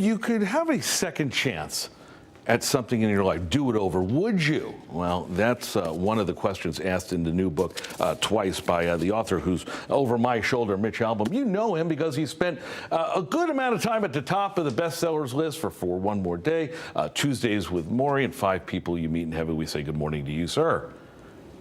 you could have a second chance at something in your life, do it over, would you? Well, that's one of the questions asked in the new book, Twice, by the author who's over my shoulder, Mitch Albon. You know him because he spent a good amount of time at the top of the bestsellers list for One More Day, Tuesdays with Maury, and 5 People You Meet in Heaven. We say good morning to you, sir.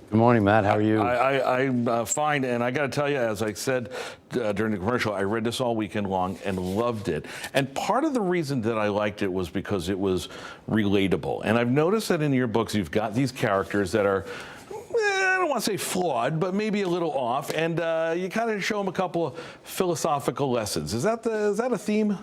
Good morning, Matt. How are you? I'm fine, and I got to tell you, as I said during the commercial, I read this all weekend long and loved it. And part of the reason that I liked it was because it was relatable. And I've noticed that in your books, you've got these characters that are, I don't want to say flawed, but maybe a little off, and you kind of show them a couple of philosophical lessons. Is that a theme?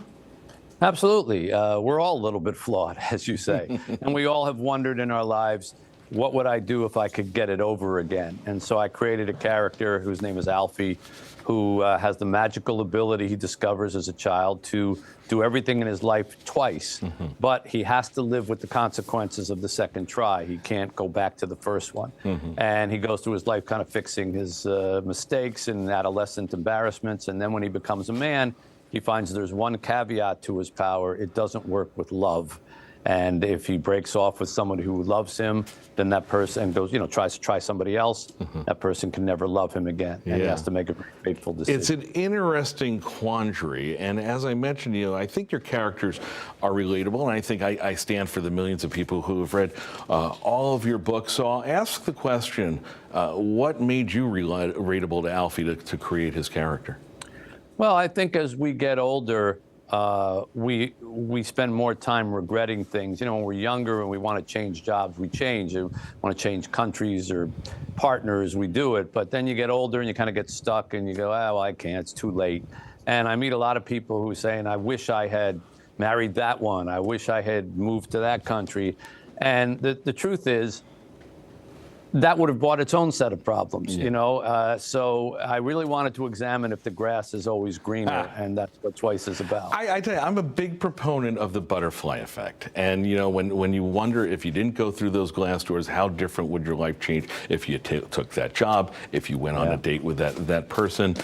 Absolutely. We're all a little bit flawed, as you say. And we all have wondered in our lives, what would I do if I could get it over again? And so I created a character whose name is Alfie, who has the magical ability he discovers as a child to do everything in his life twice. But he has to live with the consequences of the second try. He can't go back to the first one. And he goes through his life kind of fixing his mistakes and adolescent embarrassments. And then when he becomes a man, he finds there's one caveat to his power. It doesn't work with love. And if he breaks off with someone who loves him, then that person goes, tries to try somebody else. That person can never love him again. And he has to make a very fateful decision. It's an interesting quandary. And as I mentioned, I think your characters are relatable. And I think I stand for the millions of people who have read all of your books. So I'll ask the question, what made you relatable to Alfie to create his character? Well, I think as we get older, we spend more time regretting things. When we're younger and we want to change jobs, we change. We want to change countries or partners, we do it. But then you get older and you kind of get stuck and you go, well, I can't, it's too late. And I meet a lot of people who say, and I wish I had married that one. I wish I had moved to that country. And the truth is, that would have brought its own set of problems, So I really wanted to examine if the grass is always greener, and that's what Twice is about. I tell you, I'm a big proponent of the butterfly effect. And, when you wonder if you didn't go through those glass doors, how different would your life change if you took that job, if you went on a date with that person.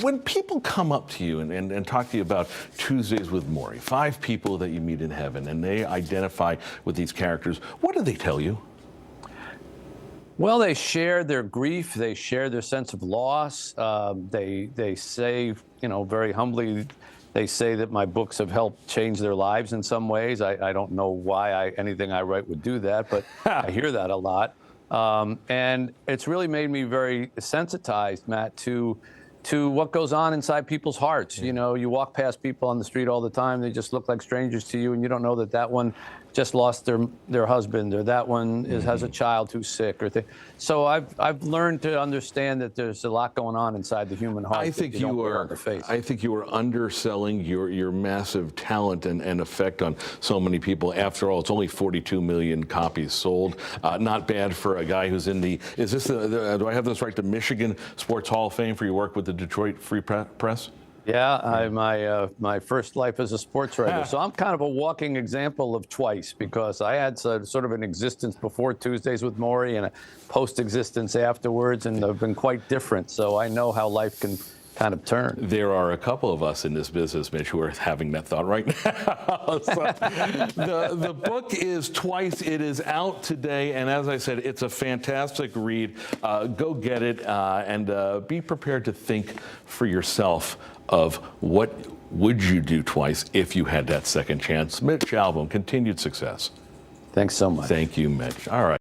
When people come up to you and talk to you about Tuesdays with Maury, 5 people that you meet in heaven, and they identify with these characters, what do they tell you? Well, they share their grief. They share their sense of loss. They say, very humbly, they say that my books have helped change their lives in some ways. I don't know why anything I write would do that, but I hear that a lot. And it's really made me very sensitized, Matt, to what goes on inside people's hearts. You walk past people on the street all the time. They just look like strangers to you, and you don't know that one just lost their husband, or that one has a child who's sick, so I've learned to understand that there's a lot going on inside the human heart. I think you are underselling your massive talent and effect on so many people. After all, it's only 42 million copies sold. Not bad for a guy who's in do I have this right, the Michigan Sports Hall of Fame for your work with the Detroit Free Press? Yeah, my first life as a sports writer. So I'm kind of a walking example of Twice, because I had sort of an existence before Tuesdays with Maury and a post-existence afterwards, and they've been quite different. So I know how life can kind of turn. There are a couple of us in this business, Mitch, who are having that thought right now. So the book is Twice. It is out today, and as I said, it's a fantastic read. Go get it, and be prepared to think for yourself of what would you do twice if you had that second chance. Mitch Albon, continued success. Thanks so much. Thank you, Mitch. All right.